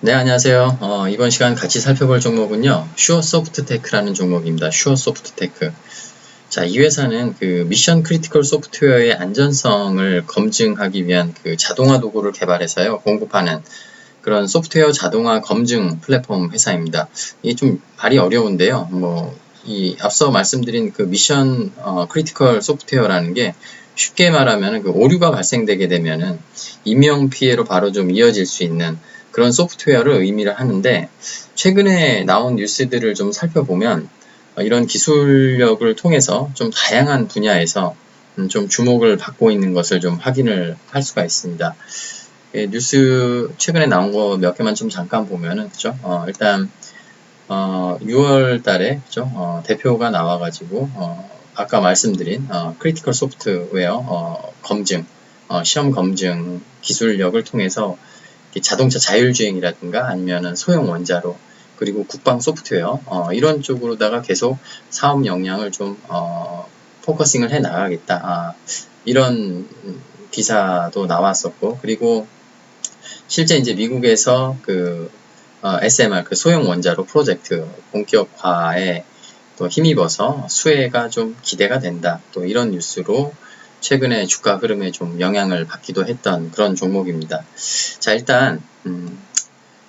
네, 안녕하세요. 이번 시간 같이 살펴볼 종목은요, 슈어소프트테크라는 종목입니다. 슈어소프트테크. 자, 이 회사는 그 미션 크리티컬 소프트웨어의 안전성을 검증하기 위한 그 자동화 도구를 개발해서요, 공급하는 그런 소프트웨어 자동화 검증 플랫폼 회사입니다. 이게 좀 발이 어려운데요. 이 앞서 말씀드린 그 미션 크리티컬 소프트웨어라는 게 쉽게 말하면 그 오류가 발생되게 되면은 인명 피해로 바로 좀 이어질 수 있는 그런 소프트웨어를 의미를 하는데, 최근에 나온 뉴스들을 좀 살펴보면 이런 기술력을 통해서 좀 다양한 분야에서 좀 주목을 받고 있는 것을 좀 확인을 할 수가 있습니다. 뉴스 최근에 나온 거 몇 개만 좀 잠깐 보면은, 그죠? 일단 6월 달에, 그죠? 대표가 나와가지고 아까 말씀드린 크리티컬 소프트웨어 검증, 시험 검증 기술력을 통해서 자동차 자율주행이라든가 아니면은 소형 원자로, 그리고 국방 소프트웨어 이런 쪽으로다가 계속 사업 역량을 좀 포커싱을 해 나가겠다, 이런 기사도 나왔었고, 그리고 실제 이제 미국에서 그 SMR 그 소형 원자로 프로젝트 본격화에 또 힘입어서 수혜가 좀 기대가 된다, 또 이런 뉴스로 최근에 주가 흐름에 좀 영향을 받기도 했던 그런 종목입니다. 자, 일단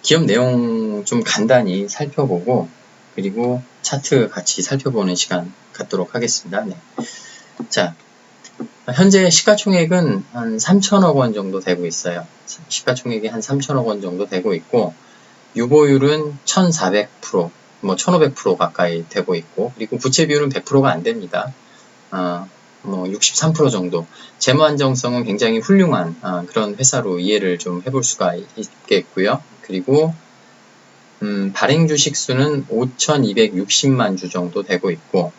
기업 내용 좀 간단히 살펴보고, 그리고 차트 같이 살펴보는 시간 갖도록 하겠습니다. 네. 자, 현재 시가총액은 한 3천억 원 정도 되고 있어요. 시가총액이 한 3천억 원 정도 되고 있고, 유보율은 1,400%, 1,500% 가까이 되고 있고, 그리고 부채 비율은 100%가 안 됩니다. 63% 정도. 재무 안정성은 굉장히 훌륭한 그런 회사로 이해를 좀 해볼 수가 있겠고요. 그리고 발행 주식 수는 5,260만 주 정도 되고 있고,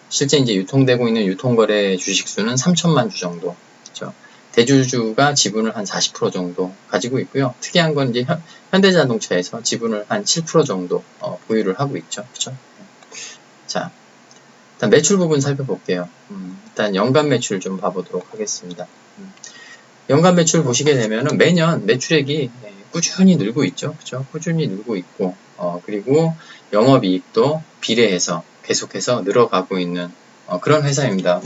실제 이제 유통되고 있는 유통거래 주식 수는 3천만 주 정도. 그렇죠? 대주주가 지분을 한 40% 정도 가지고 있고요. 특이한 건 이제 현대자동차에서 지분을 한 7% 정도 보유를 하고 있죠. 그렇죠? 자, 일단 매출 부분 살펴볼게요. 일단 연간 매출 좀 봐보도록 하겠습니다. 연간 매출 보시게 되면은 매년 매출액이 꾸준히 늘고 있죠. 그죠? 꾸준히 늘고 있고, 그리고 영업이익도 비례해서 계속해서 늘어가고 있는 그런 회사입니다.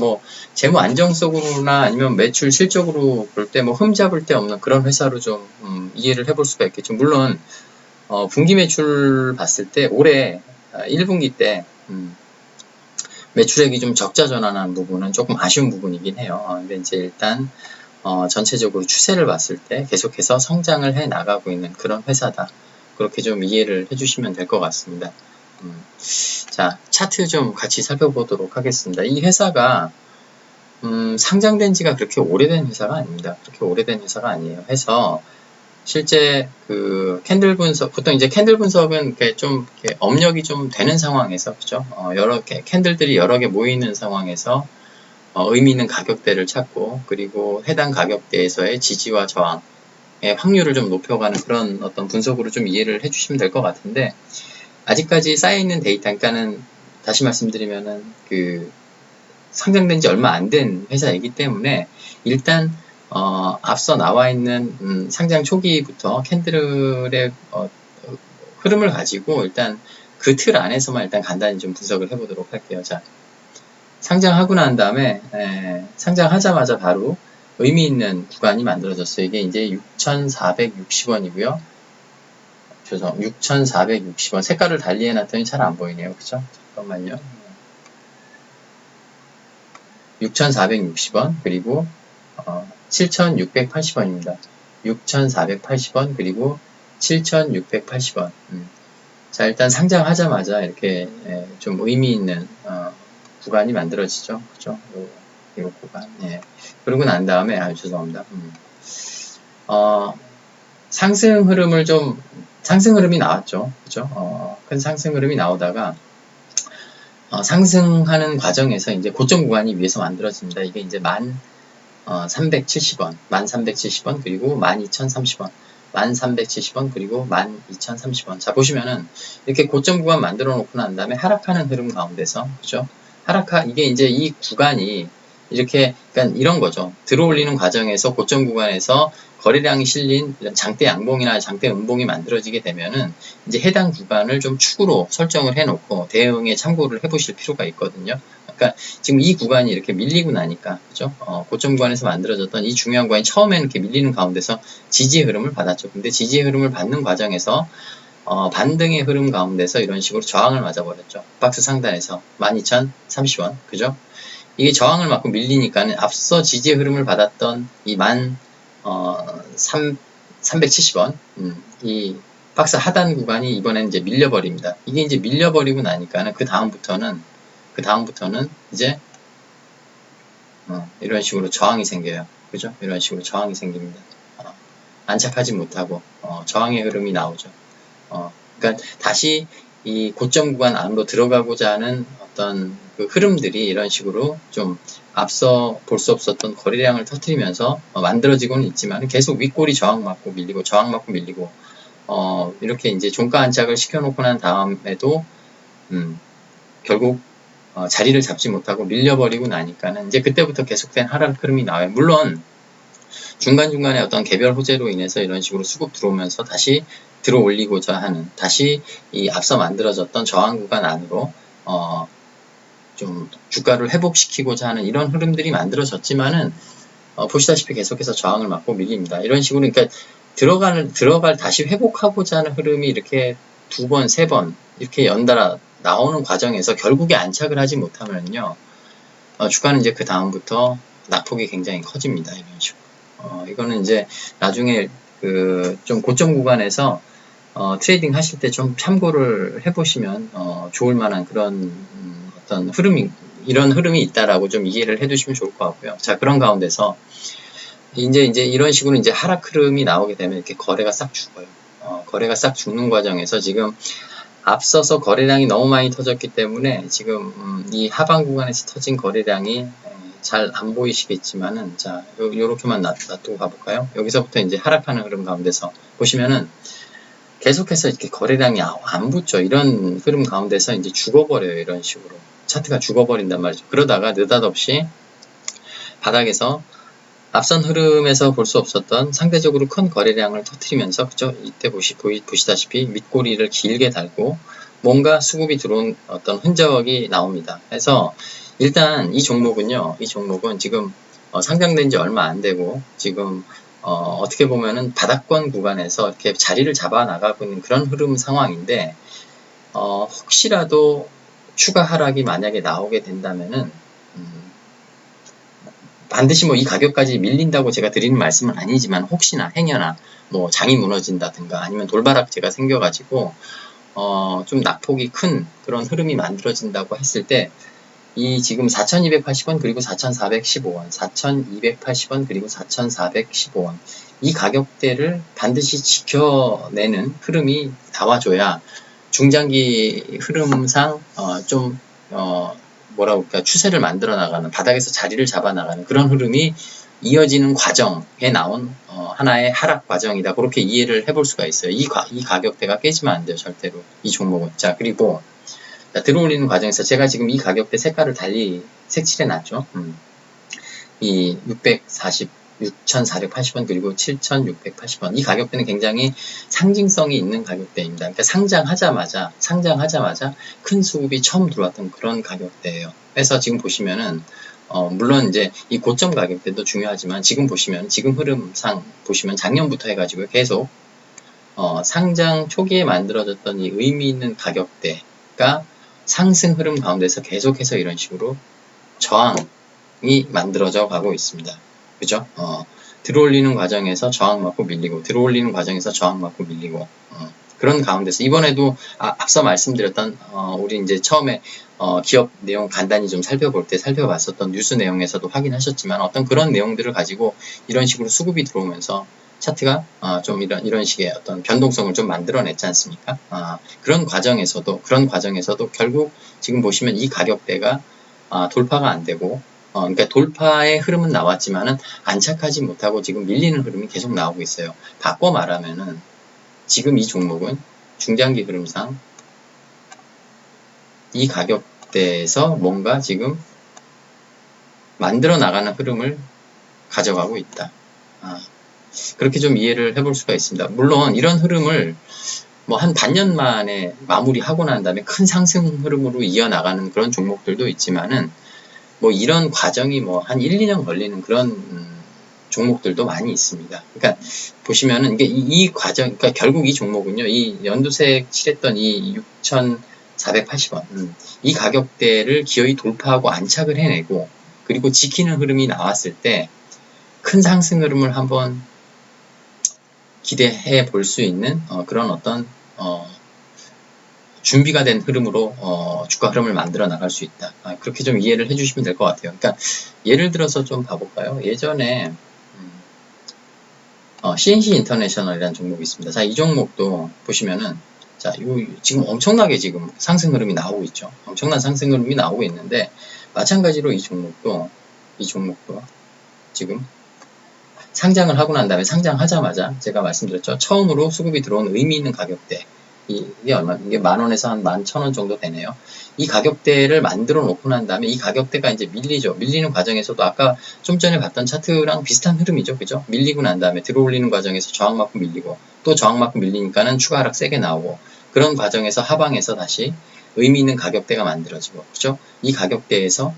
재무 안정성으로나 아니면 매출 실적으로 볼 때 흠잡을 데 없는 그런 회사로 좀 이해를 해볼 수가 있겠죠. 물론 분기 매출 봤을 때 올해 1분기 때 매출액이 좀 적자 전환한 부분은 조금 아쉬운 부분이긴 해요. 근데 이제 일단 전체적으로 추세를 봤을 때 계속해서 성장을 해 나가고 있는 그런 회사다, 그렇게 좀 이해를 해주시면 될 것 같습니다. 자, 차트 좀 같이 살펴보도록 하겠습니다. 이 회사가 상장된 지가 그렇게 오래된 회사가 아닙니다. 그렇게 오래된 회사가 아니에요. 해서 실제 그 캔들 분석, 보통 이제 캔들 분석은 이렇게 좀 이렇게 업력이 좀 되는 상황에서, 그죠? 여러 개 캔들들이 여러 개 모이는 상황에서 의미 있는 가격대를 찾고, 그리고 해당 가격대에서의 지지와 저항의 확률을 좀 높여가는 그런 어떤 분석으로 좀 이해를 해주시면 될 것 같은데, 아직까지 쌓여있는 데이터, 그러니까는 다시 말씀드리면은 그 상장된 지 얼마 안 된 회사이기 때문에 일단 앞서 나와 있는 상장 초기부터 캔들의 흐름을 가지고 일단 그 틀 안에서만 일단 간단히 좀 분석을 해보도록 할게요. 자, 상장하고 난 다음에 상장하자마자 바로 의미 있는 구간이 만들어졌어요. 이게 이제 6,460원이고요. 죄송, 6,460원. 색깔을 달리 해놨더니 잘 안 보이네요. 그쵸? 잠깐만요. 6,460원, 그리고 7,680원입니다. 6,480원, 그리고 7,680원. 자, 일단 상장하자마자 이렇게 좀 의미 있는 구간이 만들어지죠. 그죠? 요 구간. 예. 그러고 난 다음에, 죄송합니다. 상승 흐름이 나왔죠. 그죠? 큰 상승 흐름이 나오다가, 상승하는 과정에서 이제 고점 구간이 위에서 만들어집니다. 이게 이제 1,370원, 1,370원, 그리고 12,030원, 1,370원, 그리고 12,030원. 자, 보시면은 이렇게 고점 구간 만들어 놓고 난 다음에 하락하는 흐름 가운데서, 그죠? 이게 이제 이 구간이 이렇게, 그러니까 이런 거죠. 들어올리는 과정에서 고점 구간에서 거래량이 실린 장대 양봉이나 장대 음봉이 만들어지게 되면은 이제 해당 구간을 좀 축으로 설정을 해놓고 대응에 참고를 해보실 필요가 있거든요. 그러니까 지금 이 구간이 이렇게 밀리고 나니까, 그죠? 고점 구간에서 만들어졌던 이 중요한 구간이 처음에는 이렇게 밀리는 가운데서 지지의 흐름을 받았죠. 근데 지지의 흐름을 받는 과정에서 반등의 흐름 가운데서 이런 식으로 저항을 맞아버렸죠. 박스 상단에서 12,030원, 그죠? 이게 저항을 맞고 밀리니까는 앞서 지지의 흐름을 받았던 이 370원, 이 박스 하단 구간이 이번에는 이제 밀려버립니다. 이게 이제 밀려버리고 나니까는 그 다음부터는 이제 이런 식으로 저항이 생겨요. 그죠? 이런 식으로 저항이 생깁니다. 안착하지 못하고 저항의 흐름이 나오죠. 그러니까 다시 이 고점 구간 안으로 들어가고자 하는 어떤 그 흐름들이 이런 식으로 좀 앞서 볼 수 없었던 거래량을 터뜨리면서 만들어지고는 있지만 계속 윗골이 저항받고 밀리고 저항받고 밀리고 이렇게 이제 종가 안착을 시켜놓고 난 다음에도 결국 자리를 잡지 못하고 밀려버리고 나니까는 이제 그때부터 계속된 하락 흐름이 나와요. 물론 중간중간에 어떤 개별 호재로 인해서 이런 식으로 수급 들어오면서 다시 들어올리고자 하는, 다시 이 앞서 만들어졌던 저항 구간 안으로 좀 주가를 회복시키고자 하는 이런 흐름들이 만들어졌지만은 보시다시피 계속해서 저항을 맞고 밀립니다. 이런 식으로 그러니까 들어갈 다시 회복하고자 하는 흐름이 이렇게 두 번, 세 번 이렇게 연달아 나오는 과정에서 결국에 안착을 하지 못하면요, 주가는 이제 그 다음부터 낙폭이 굉장히 커집니다. 이런 식으로. 이거는 이제 나중에 그 좀 고점 구간에서 트레이딩 하실 때 좀 참고를 해보시면 좋을 만한 그런 어떤 이런 흐름이 있다라고 좀 이해를 해두시면 좋을 것 같고요. 자, 그런 가운데서 이제 이런 식으로 이제 하락 흐름이 나오게 되면 이렇게 거래가 싹 죽어요. 거래가 싹 죽는 과정에서 지금 앞서서 거래량이 너무 많이 터졌기 때문에 지금 이 하방 구간에서 터진 거래량이 잘 안 보이시겠지만은, 자, 요렇게만 놔두고 가볼까요? 여기서부터 이제 하락하는 흐름 가운데서 보시면은 계속해서 이렇게 거래량이 안 붙죠. 이런 흐름 가운데서 이제 죽어버려요. 이런 식으로. 차트가 죽어버린단 말이죠. 그러다가 느닷없이 바닥에서 앞선 흐름에서 볼 수 없었던 상대적으로 큰 거래량을 터뜨리면서, 그죠? 이때 보시다시피 밑꼬리를 길게 달고 뭔가 수급이 들어온 어떤 흔적이 나옵니다. 그래서 일단 이 종목은 지금 상장된 지 얼마 안 되고 지금 어떻게 보면은 바닥권 구간에서 이렇게 자리를 잡아 나가고 있는 그런 흐름 상황인데, 혹시라도 추가 하락이 만약에 나오게 된다면은 반드시 뭐 이 가격까지 밀린다고 제가 드리는 말씀은 아니지만, 혹시나 행여나 뭐 장이 무너진다든가 아니면 돌바락재가 생겨가지고 좀 낙폭이 큰 그런 흐름이 만들어진다고 했을 때, 이 지금 4,280원 그리고 4,415원, 4,280원 그리고 4,415원, 이 가격대를 반드시 지켜내는 흐름이 나와줘야 중장기 흐름상 뭐라고 할까, 추세를 만들어 나가는, 바닥에서 자리를 잡아 나가는 그런 흐름이 이어지는 과정에 나온 하나의 하락 과정이다. 그렇게 이해를 해볼 수가 있어요. 이 가격대가 깨지면 안 돼요, 절대로. 이 종목은. 자, 그리고 들어올리는 과정에서 제가 지금 이 가격대 색깔을 달리 색칠해 놨죠. 이 6,480원 그리고 7,680원, 이 가격대는 굉장히 상징성이 있는 가격대입니다. 그러니까 상장하자마자 큰 수급이 처음 들어왔던 그런 가격대예요. 그래서 지금 보시면은 물론 이제 이 고점 가격대도 중요하지만, 지금 흐름상 보시면 작년부터 해가지고 계속 상장 초기에 만들어졌던 이 의미 있는 가격대가 상승 흐름 가운데서 계속해서 이런 식으로 저항이 만들어져 가고 있습니다. 그죠? 들어올리는 과정에서 저항받고 밀리고, 들어올리는 과정에서 저항받고 밀리고, 그런 가운데서 이번에도 앞서 말씀드렸던 우리 이제 처음에 기업 내용 간단히 좀 살펴봤었던 뉴스 내용에서도 확인하셨지만, 어떤 그런 내용들을 가지고 이런 식으로 수급이 들어오면서 차트가 좀 이런 식의 어떤 변동성을 좀 만들어냈지 않습니까? 그런 과정에서도 결국 지금 보시면 이 가격대가 돌파가 안 되고, 그러니까 돌파의 흐름은 나왔지만은 안착하지 못하고 지금 밀리는 흐름이 계속 나오고 있어요. 바꿔 말하면은 지금 이 종목은 중장기 흐름상 이 가격대에서 뭔가 지금 만들어 나가는 흐름을 가져가고 있다. 그렇게 좀 이해를 해볼 수가 있습니다. 물론 이런 흐름을 뭐 한 반년 만에 마무리하고 난 다음에 큰 상승 흐름으로 이어나가는 그런 종목들도 있지만은 뭐 이런 과정이 뭐 한 1, 2년 걸리는 그런 종목들도 많이 있습니다. 그러니까 보시면은 이게 이 과정, 그러니까 결국 이 종목은요, 이 연두색 칠했던 이 6,480원, 이 가격대를 기어이 돌파하고 안착을 해내고, 그리고 지키는 흐름이 나왔을 때 큰 상승 흐름을 한번 기대해 볼 수 있는 그런 어떤 준비가 된 흐름으로 주가 흐름을 만들어 나갈 수 있다. 그렇게 좀 이해를 해주시면 될 것 같아요. 그러니까 예를 들어서 좀 봐볼까요? 예전에 CNC 인터내셔널이라는 종목이 있습니다. 자, 이 종목도 보시면은 자, 지금 엄청나게 지금 상승 흐름이 나오고 있죠. 엄청난 상승 흐름이 나오고 있는데 마찬가지로 이 종목도 지금 상장을 하고 난 다음에 상장하자마자 제가 말씀드렸죠. 처음으로 수급이 들어온 의미 있는 가격대. 이게 얼마, 이게 10,000원에서 한 11,000원 정도 되네요. 이 가격대를 만들어 놓고 난 다음에 이 가격대가 이제 밀리죠. 밀리는 과정에서도 아까 좀 전에 봤던 차트랑 비슷한 흐름이죠. 그죠? 밀리고 난 다음에 들어올리는 과정에서 저항 맞고 밀리고 또 저항 맞고 밀리니까는 추가 하락 세게 나오고 그런 과정에서 하방에서 다시 의미 있는 가격대가 만들어지고 그죠? 이 가격대에서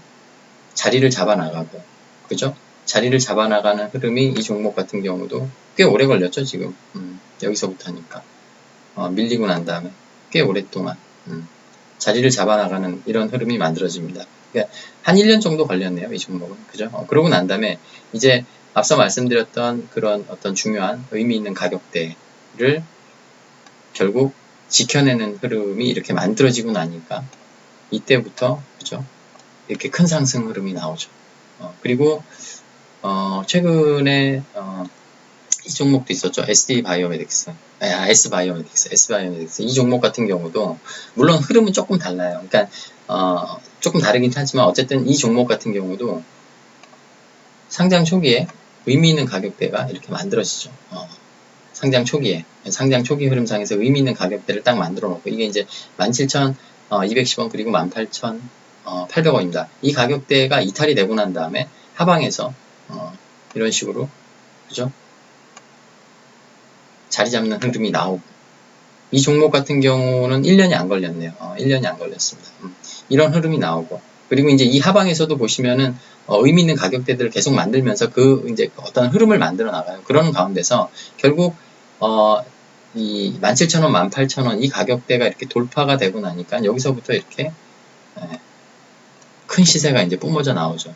자리를 잡아 나가고 그죠? 자리를 잡아 나가는 흐름이 이 종목 같은 경우도 꽤 오래 걸렸죠. 지금 여기서부터 하니까 밀리고 난 다음에 꽤 오랫동안 자리를 잡아 나가는 이런 흐름이 만들어집니다. 그러니까 한 1년 정도 걸렸네요. 이 종목은. 그죠? 그러고 난 다음에 이제 앞서 말씀드렸던 그런 어떤 중요한 의미 있는 가격대를 결국 지켜내는 흐름이 이렇게 만들어지고 나니까 이때부터 그죠? 이렇게 큰 상승 흐름이 나오죠. 그리고 최근에 이 종목도 있었죠. S바이오메딕스 이 종목 같은 경우도 물론 흐름은 조금 달라요. 그러니까 조금 다르긴 하지만 어쨌든 이 종목 같은 경우도 상장 초기에 의미 있는 가격대가 이렇게 만들어지죠. 상장 초기 흐름상에서 의미 있는 가격대를 딱 만들어 놓고 이게 이제 17,210원 그리고 18,800원입니다. 이 가격대가 이탈이 되고 난 다음에 하방에서 이런 식으로 그죠? 자리 잡는 흐름이 나오고 이 종목 같은 경우는 1년이 안 걸렸네요. 1년이 안 걸렸습니다. 이런 흐름이 나오고 그리고 이제 이 하방에서도 보시면은 의미 있는 가격대들을 계속 만들면서 그 이제 어떤 흐름을 만들어 나가요. 그런 가운데서 결국 이 17,000원, 18,000원 이 가격대가 이렇게 돌파가 되고 나니까 여기서부터 이렇게 큰 시세가 이제 뿜어져 나오죠.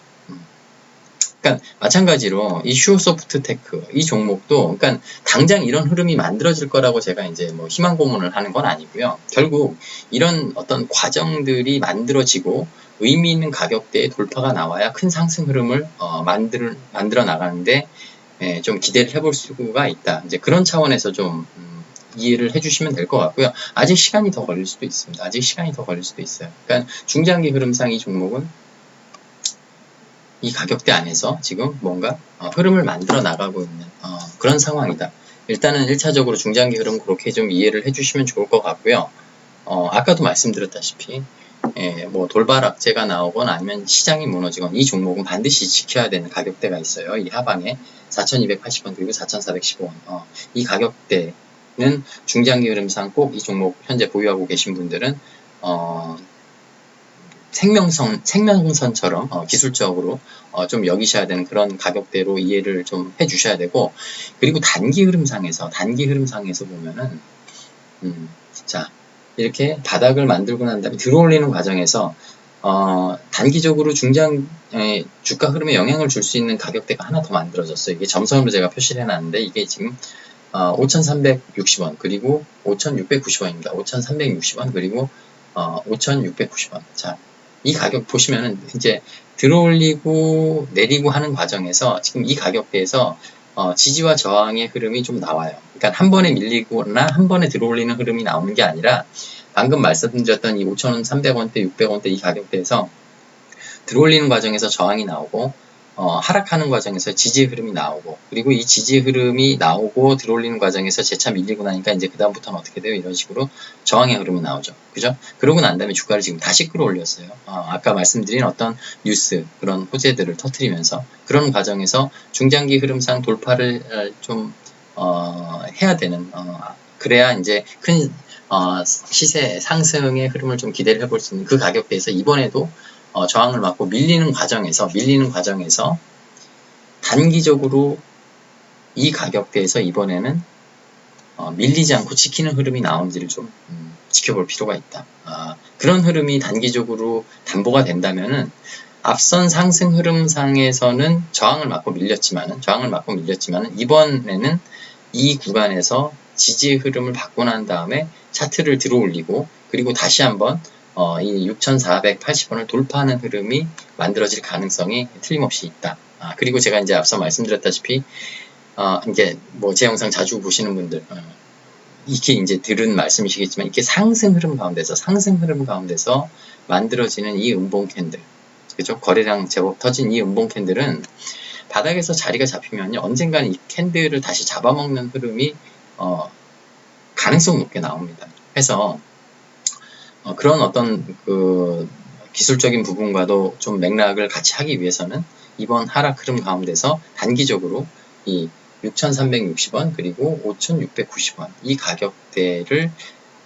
그러니까 마찬가지로 이 슈어소프트테크 이 종목도 그러니까 당장 이런 흐름이 만들어질 거라고 제가 이제 뭐 희망 고문을 하는 건 아니고요. 결국 이런 어떤 과정들이 만들어지고 의미 있는 가격대의 돌파가 나와야 큰 상승 흐름을 만들어 나가는데 좀 기대를 해볼 수가 있다. 이제 그런 차원에서 좀 이해를 해주시면 될 것 같고요. 아직 시간이 더 걸릴 수도 있습니다. 아직 시간이 더 걸릴 수도 있어요. 그러니까 중장기 흐름상 이 종목은 이 가격대 안에서 지금 뭔가 흐름을 만들어 나가고 있는 그런 상황이다. 일단은 1차적으로 중장기 흐름 그렇게 좀 이해를 해주시면 좋을 것 같고요. 아까도 말씀드렸다시피 뭐 돌발 악재가 나오거나 아니면 시장이 무너지거나 이 종목은 반드시 지켜야 되는 가격대가 있어요. 이 하방에 4,280원 그리고 4,415원 이 가격대는 중장기 흐름상 꼭 이 종목 현재 보유하고 계신 분들은 생명선처럼 기술적으로 좀 여기셔야 되는 그런 가격대로 이해를 좀 해주셔야 되고 그리고 단기 흐름상에서 보면은 자 이렇게 바닥을 만들고 난 다음에 들어올리는 과정에서 단기적으로 주가 흐름에 영향을 줄 수 있는 가격대가 하나 더 만들어졌어요. 이게 점선으로 제가 표시를 해놨는데 이게 지금 5,360원 그리고 5,690원입니다. 5,360원 그리고 5,690원. 자, 이 가격 보시면은 이제 들어올리고 내리고 하는 과정에서 지금 이 가격대에서 지지와 저항의 흐름이 좀 나와요. 그러니까 한 번에 밀리거나 한 번에 들어올리는 흐름이 나오는 게 아니라 방금 말씀드렸던 이 5,300원대, 600원대 이 가격대에서 들어올리는 과정에서 저항이 나오고 하락하는 과정에서 지지의 흐름이 나오고, 그리고 이 지지의 흐름이 나오고 들어올리는 과정에서 재차 밀리고 나니까 이제 그다음부터는 어떻게 돼요? 이런 식으로 저항의 흐름이 나오죠. 그죠? 그러고 난 다음에 주가를 지금 다시 끌어올렸어요. 아까 말씀드린 어떤 뉴스, 그런 호재들을 터트리면서 그런 과정에서 중장기 흐름상 돌파를 좀 해야 되는, 그래야 이제 큰 시세 상승의 흐름을 좀 기대를 해볼 수 있는 그 가격대에서 이번에도 저항을 맞고 밀리는 과정에서 단기적으로 이 가격대에서 이번에는 밀리지 않고 지키는 흐름이 나오는지를 좀 지켜볼 필요가 있다. 그런 흐름이 단기적으로 담보가 된다면은 앞선 상승 흐름상에서는 저항을 맞고 밀렸지만은 이번에는 이 구간에서 지지의 흐름을 받고 난 다음에 차트를 들어 올리고, 그리고 다시 한번 이 6,480원을 돌파하는 흐름이 만들어질 가능성이 틀림없이 있다. 그리고 제가 이제 앞서 말씀드렸다시피 이게 뭐 제 영상 자주 보시는 분들 이게 이제 들은 말씀이시겠지만, 이게 상승 흐름 가운데서 만들어지는 이 음봉 캔들, 그죠? 거래량 제법 터진 이 음봉 캔들은 바닥에서 자리가 잡히면요, 언젠가는 이 캔들을 다시 잡아먹는 흐름이 가능성 높게 나옵니다. 해서 그런 어떤 그 기술적인 부분과도 좀 맥락을 같이 하기 위해서는 이번 하락 흐름 가운데서 단기적으로 이 6,360원 그리고 5,690원 이 가격대를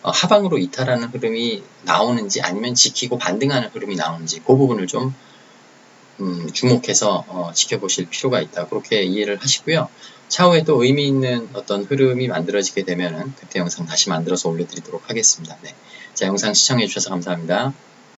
하방으로 이탈하는 흐름이 나오는지, 아니면 지키고 반등하는 흐름이 나오는지, 그 부분을 좀 주목해서 지켜보실 필요가 있다. 그렇게 이해를 하시고요. 차후에 또 의미 있는 어떤 흐름이 만들어지게 되면은 그때 영상 다시 만들어서 올려드리도록 하겠습니다. 네. 자, 영상 시청해 주셔서 감사합니다.